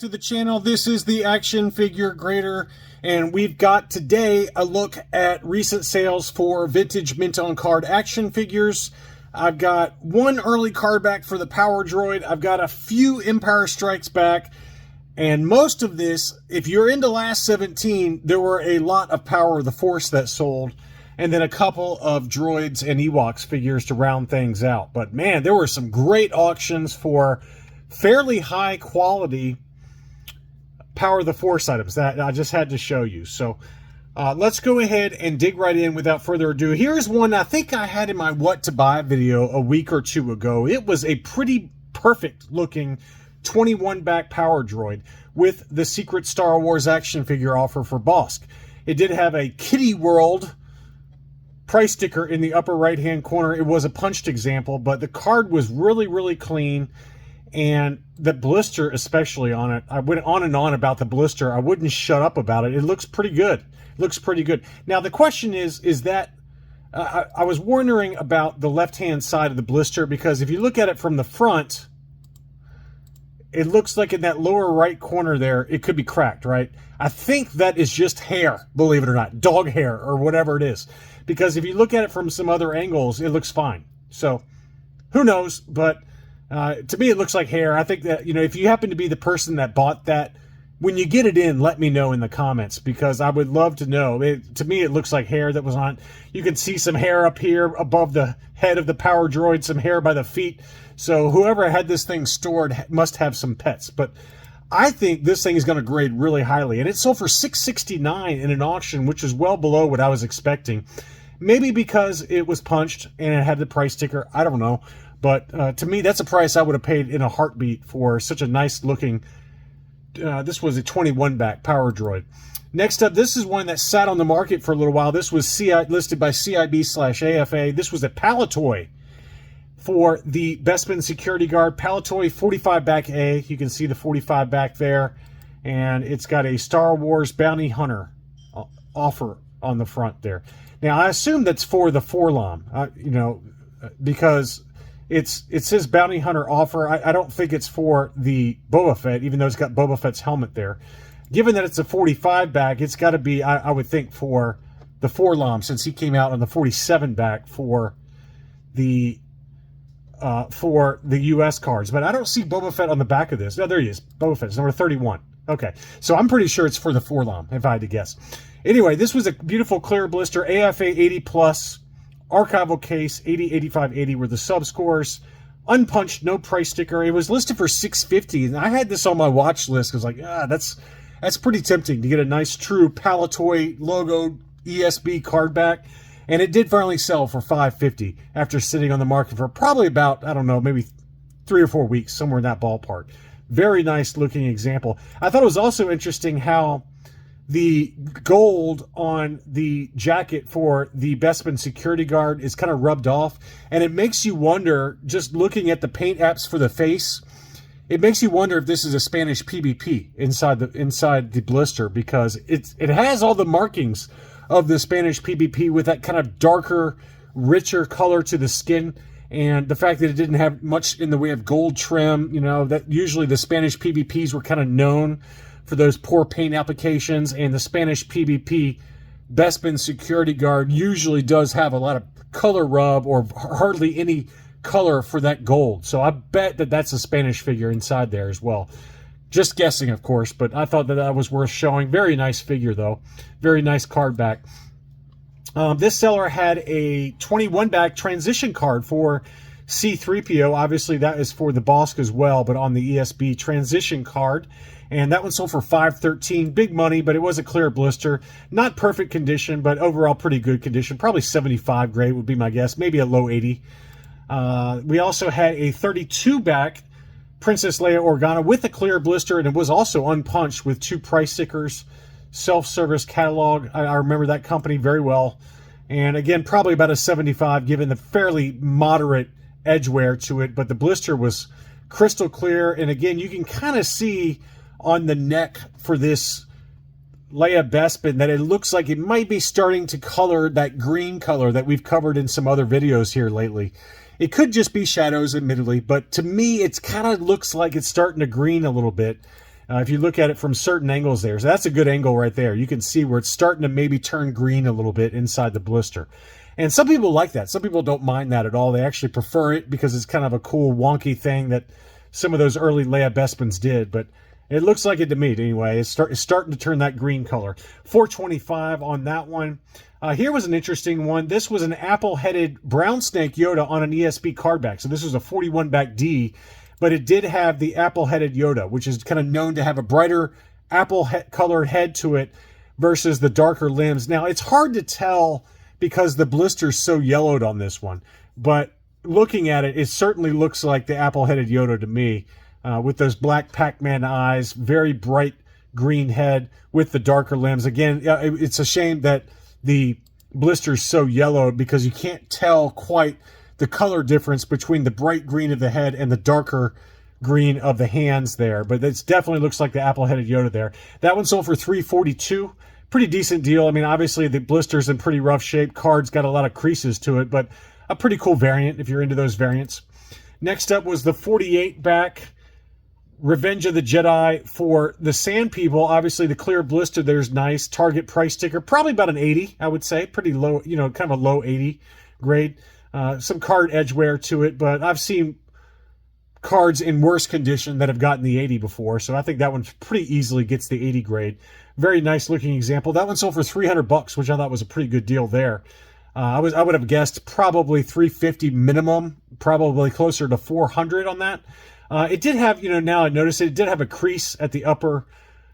to the channel. This is the Action Figure Grader, and we've got today a look at recent sales for vintage mint on card action figures. I've got one early card back for the Power Droid. I've got a few Empire Strikes Back, and most of this, if you're into Last 17, there were a lot of Power of the Force that sold, and then a couple of droids and Ewoks figures to round things out. But man, there were some great auctions for fairly high quality Power of the Force items that I just had to show you. So let's go ahead and dig right in without further ado. Here's one I think I had in my what to buy video a week or two ago. It was a pretty perfect looking 21 back Power Droid with the Secret Star Wars action figure offer for Bossk. It did have a Kitty World price sticker in the upper right hand corner. It was a punched example, but the card was really clean. And the blister especially on it, I went on and on about the blister. I wouldn't shut up about it. It looks pretty good. It looks pretty good. Now the question is that I was wondering about the left-hand side of the blister, because if you look at it from the front, it looks like in that lower right corner there, it could be cracked, right? I think that is just hair, believe it or not, dog hair or whatever it is. Because if you look at it from some other angles, it looks fine. So who knows, but to me, it looks like hair. I think that, if you happen to be the person that bought that, when you get it in, let me know in the comments, because I would love to know. To me, it looks like hair that was on. You can see some hair up here above the head of the Power Droid, some hair by the feet. So whoever had this thing stored must have some pets. But I think this thing is going to grade really highly. And it sold for $669 in an auction, which is well below what I was expecting. Maybe because it was punched and it had the price sticker. I don't know. But to me, that's a price I would have paid in a heartbeat for such a nice looking, this was a 21 back Power Droid. Next up, this is one that sat on the market for a little while. This was listed by CIB/AFA. This was a Palitoy for the Bespin Security Guard. Palitoy 45 back A. You can see the 45 back there. And it's got a Star Wars Bounty Hunter offer on the front there. Now, I assume that's for the Forlom, because it says Bounty Hunter offer. I don't think it's for the Boba Fett, even though it's got Boba Fett's helmet there. Given that it's a 45 back, it's got to be, I would think, for the Forlom, since he came out on the 47 back for the U.S. cards. But I don't see Boba Fett on the back of this. No, there he is. Boba Fett. It's number 31. Okay, so I'm pretty sure it's for the Forlom, if I had to guess. Anyway, this was a beautiful clear blister, AFA 80+. Archival case, 80, 85, 80 were the sub scores. Unpunched, no price sticker. It was listed for $650, and I had this on my watch list. I was like, that's pretty tempting to get a nice true Palitoy logo ESB card back. And it did finally sell for $550 after sitting on the market for probably about, I don't know, maybe 3 or 4 weeks, somewhere in that ballpark. Very nice looking example. I thought it was also interesting how the gold on the jacket for the Bespin Security Guard is kind of rubbed off, and it makes you wonder, just looking at the paint apps for the face, it makes you wonder if this is a Spanish PBP inside the blister, because it has all the markings of the Spanish PBP with that kind of darker, richer color to the skin, and the fact that it didn't have much in the way of gold trim. That usually the Spanish PBPs were kind of known for those poor paint applications, and the Spanish PBP Bespin Security Guard usually does have a lot of color rub or hardly any color for that gold. So I bet that that's a Spanish figure inside there as well. Just guessing, of course, but I thought that was worth showing. Very nice figure, though. Very nice card back. This seller had a 21 back transition card for C-3PO. Obviously, that is for the Bossk as well, but on the ESB transition card. And that one sold for $513. Big money, but it was a clear blister. Not perfect condition, but overall pretty good condition. Probably 75 grade would be my guess. Maybe a low 80. We also had a 32 back Princess Leia Organa with a clear blister, and it was also unpunched with 2 price stickers. Self-service catalog. I remember that company very well. And again, probably about a 75, given the fairly moderate edge wear to it. But the blister was crystal clear. And again, you can kind of see on the neck for this Leia Bespin that it looks like it might be starting to color that green color that we've covered in some other videos here lately. It could just be shadows, admittedly, but to me, it kind of looks like it's starting to green a little bit. If you look at it from certain angles there, so that's a good angle right there. You can see where it's starting to maybe turn green a little bit inside the blister. And some people like that. Some people don't mind that at all. They actually prefer it because it's kind of a cool wonky thing that some of those early Leia Bespins did. But it looks like it to me anyway. It's starting to turn that green color. $425 on that one. Here was an interesting one. This was an apple-headed brown snake Yoda on an ESP card back. So this was a 41 back D, but it did have the apple-headed Yoda, which is kind of known to have a brighter apple-colored head to it versus the darker limbs. Now, it's hard to tell because the blister's so yellowed on this one, but looking at it, it certainly looks like the apple-headed Yoda to me, with those black Pac-Man eyes, very bright green head with the darker limbs. Again, it's a shame that the blister's so yellowed because you can't tell quite the color difference between the bright green of the head and the darker green of the hands there. But it definitely looks like the apple-headed Yoda there. That one sold for $342. Pretty decent deal. I mean, obviously the blister's in pretty rough shape. Card's got a lot of creases to it, but a pretty cool variant if you're into those variants. Next up was the 48 back Revenge of the Jedi for the Sand People. Obviously, the clear blister there's nice. Target price sticker, probably about an 80, I would say. Pretty low, kind of a low 80 grade. Some card edge wear to it, but I've seen cards in worse condition that have gotten the 80 before, so I think that one pretty easily gets the 80 grade. Very nice looking example. That one sold for $300, which I thought was a pretty good deal there. I would have guessed probably $350 minimum, probably closer to $400 on that. It did have, now I notice it did have a crease at the upper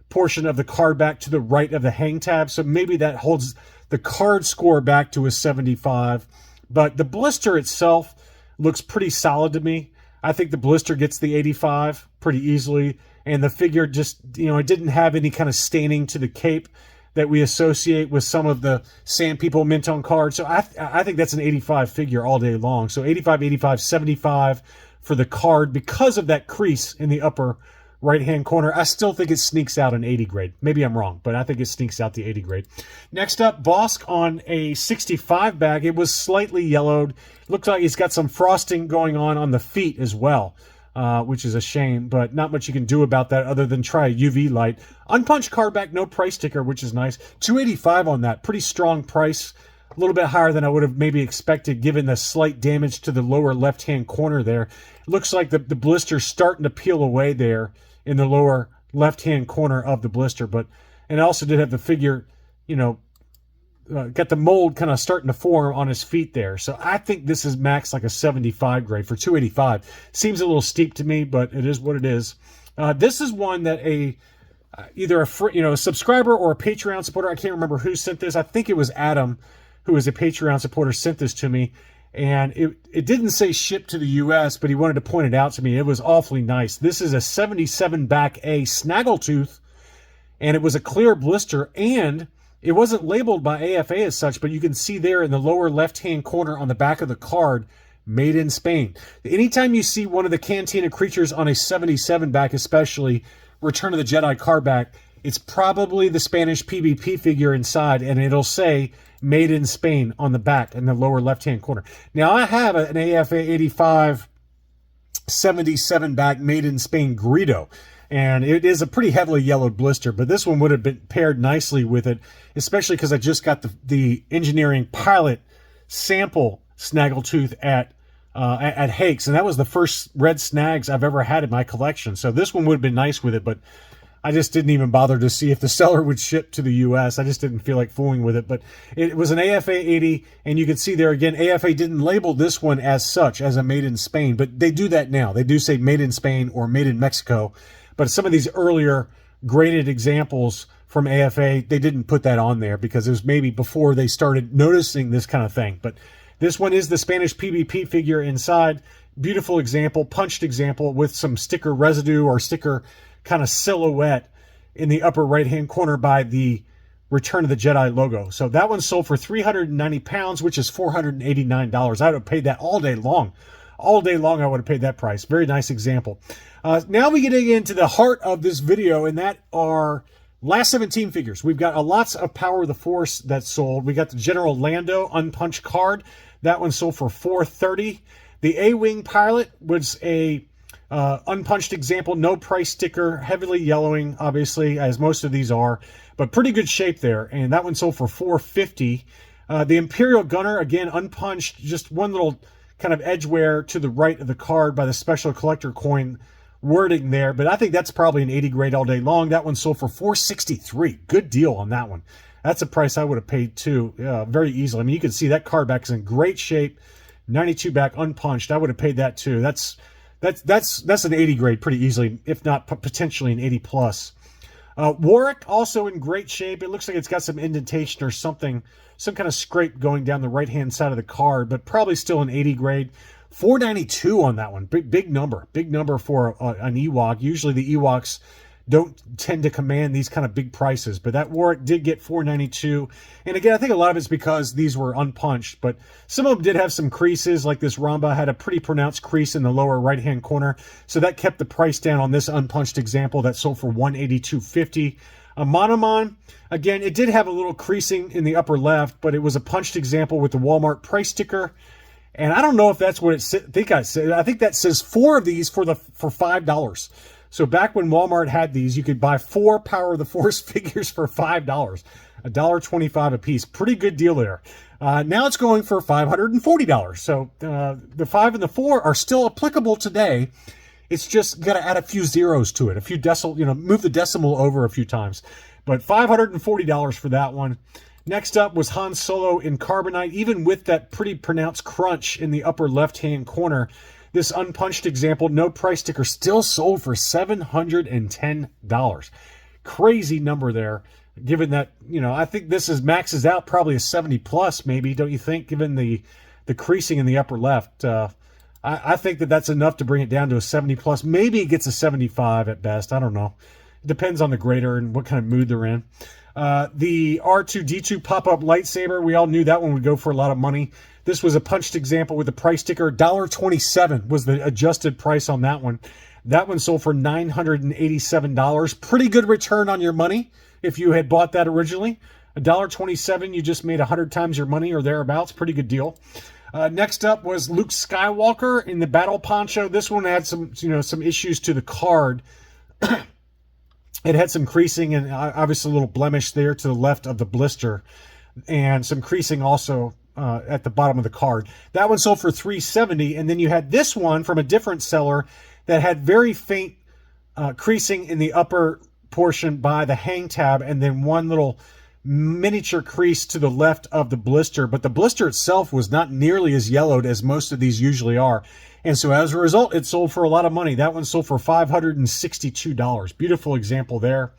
portion of the card back to the right of the hang tab. So maybe that holds the card score back to a 75. But the blister itself looks pretty solid to me. I think the blister gets the 85 pretty easily. And the figure just, it didn't have any kind of staining to the cape that we associate with some of the Sand People mint on cards. So I think that's an 85 figure all day long. So 85, 85, 75 for the card because of that crease in the upper right-hand corner. I still think it sneaks out an 80 grade. Maybe I'm wrong, but I think it sneaks out the 80 grade. Next up, Bossk on a 65 bag. It was slightly yellowed. Looks like he's got some frosting going on the feet as well, which is a shame, but not much you can do about that other than try a UV light. Unpunched card back, no price sticker, which is nice. $285 on that. Pretty strong price. A little bit higher than I would have maybe expected given the slight damage to the lower left-hand corner there. It looks like the blister's starting to peel away there in the lower left-hand corner of the blister. And it also did have the figure, got the mold kind of starting to form on his feet there. So I think this is max like a 75 grade for $285. Seems a little steep to me, but it is what it is. This is one that either a subscriber or a Patreon supporter, I can't remember who sent this. I think it was Adam, who is a Patreon supporter, sent this to me. And it didn't say ship to the U.S., but he wanted to point it out to me. It was awfully nice. This is a 77 back A Snaggletooth, and it was a clear blister, and it wasn't labeled by AFA as such, but you can see there in the lower left-hand corner on the back of the card, made in Spain. Anytime you see one of the Cantina creatures on a 77 back, especially Return of the Jedi card back, it's probably the Spanish PvP figure inside, and it'll say made in Spain on the back in the lower left-hand corner. Now, I have an AFA 85 77 back made in Spain Greedo, and it is a pretty heavily yellowed blister, but this one would have been paired nicely with it, especially because I just got the Engineering Pilot sample Snaggletooth at Hakes, and that was the first red snags I've ever had in my collection. So this one would have been nice with it, but I just didn't even bother to see if the seller would ship to the U.S. I just didn't feel like fooling with it. But it was an AFA 80, and you can see there again, AFA didn't label this one as such, as a made in Spain, but they do that now. They do say made in Spain or made in Mexico. But some of these earlier graded examples from AFA, they didn't put that on there because it was maybe before they started noticing this kind of thing. But this one is the Spanish PvP figure inside. Beautiful example, punched example with some sticker residue or sticker kind of silhouette in the upper right-hand corner by the Return of the Jedi logo. So that one sold for 390 pounds, which is $489. I would have paid that all day long. All day long, I would have paid that price. Very nice example. Now we get into the heart of this video, and that are last 17 figures. We've got lots of Power of the Force that sold. We got the General Lando unpunched card. That one sold for $430. The A-Wing Pilot was a Unpunched example, no price sticker, heavily yellowing, obviously, as most of these are, but pretty good shape there. And that one sold for $450. The Imperial Gunner, again, unpunched, just one little kind of edge wear to the right of the card by the special collector coin wording there, but I think that's probably an 80 grade all day long. That one sold for $463. Good deal on that one. That's a price I would have paid too, very easily. I mean, you can see that card back is in great shape. 92 back, unpunched. I would have paid that too. That's an 80 grade pretty easily, if not potentially an 80 plus. Warwick also in great shape. It looks like it's got some indentation or something, some kind of scrape going down the right-hand side of the card, but probably still an 80 grade. $492 on that one. Big number for an Ewok. Usually the Ewoks don't tend to command these kind of big prices, but that Warwick did get $492. And again, I think a lot of it's because these were unpunched, but some of them did have some creases, like this Ramba had a pretty pronounced crease in the lower right-hand corner, so that kept the price down on this unpunched example that sold for $182.50. A Monomon, again, it did have a little creasing in the upper left, but it was a punched example with the Walmart price sticker. And I don't know if that's what it said. I think that says 4 of these for $5. So back when Walmart had these, you could buy 4 Power of the Force figures for $5, $1.25 a piece. Pretty good deal there. Now it's going for $540. So the 5 and the 4 are still applicable today. It's just got to add a few zeros to it, a few decimal, move the decimal over a few times. But $540 for that one. Next up was Han Solo in Carbonite, even with that pretty pronounced crunch in the upper left-hand corner. This unpunched example, no price sticker, still sold for $710. Crazy number there, given that, I think this maxes out probably a 70 plus, maybe, don't you think, given the creasing in the upper left. I think that's enough to bring it down to a 70 plus. Maybe it gets a 75 at best. I don't know. It depends on the grader and what kind of mood they're in. The R2-D2 pop-up lightsaber, we all knew that one would go for a lot of money. This was a punched example with a price sticker. $1.27 was the adjusted price on that one. That one sold for $987. Pretty good return on your money if you had bought that originally. $1.27, you just made 100 times your money or thereabouts. Pretty good deal. Next up was Luke Skywalker in the Battle Poncho. This one had some issues to the card. It had some creasing and obviously a little blemish there to the left of the blister, and some creasing also at the bottom of the card. That one sold for $370, and then you had this one from a different seller that had very faint creasing in the upper portion by the hang tab, and then one little miniature crease to the left of the blister, but the blister itself was not nearly as yellowed as most of these usually are. And so as a result, it sold for a lot of money. That one sold for $562. Beautiful example there.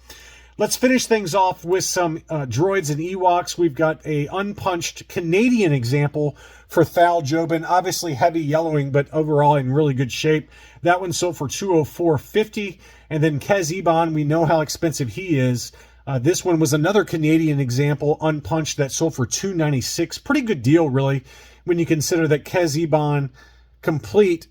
Let's finish things off with some droids and Ewoks. We've got a unpunched Canadian example for Thal Jobin. Obviously heavy yellowing, but overall in really good shape. That one sold for $204.50. And then Kez Iban, we know how expensive he is. This one was another Canadian example, unpunched, that sold for $296. Pretty good deal, really, when you consider that Kez Iban complete,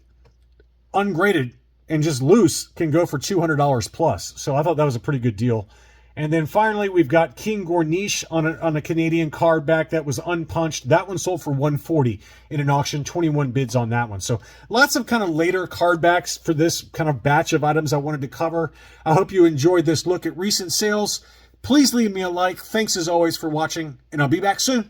ungraded, and just loose can go for $200 plus. So I thought that was a pretty good deal. And then finally, we've got King Gornish on a Canadian card back that was unpunched. That one sold for $140 in an auction, 21 bids on that one. So lots of kind of later card backs for this kind of batch of items I wanted to cover. I hope you enjoyed this look at recent sales. Please leave me a like. Thanks as always for watching, and I'll be back soon.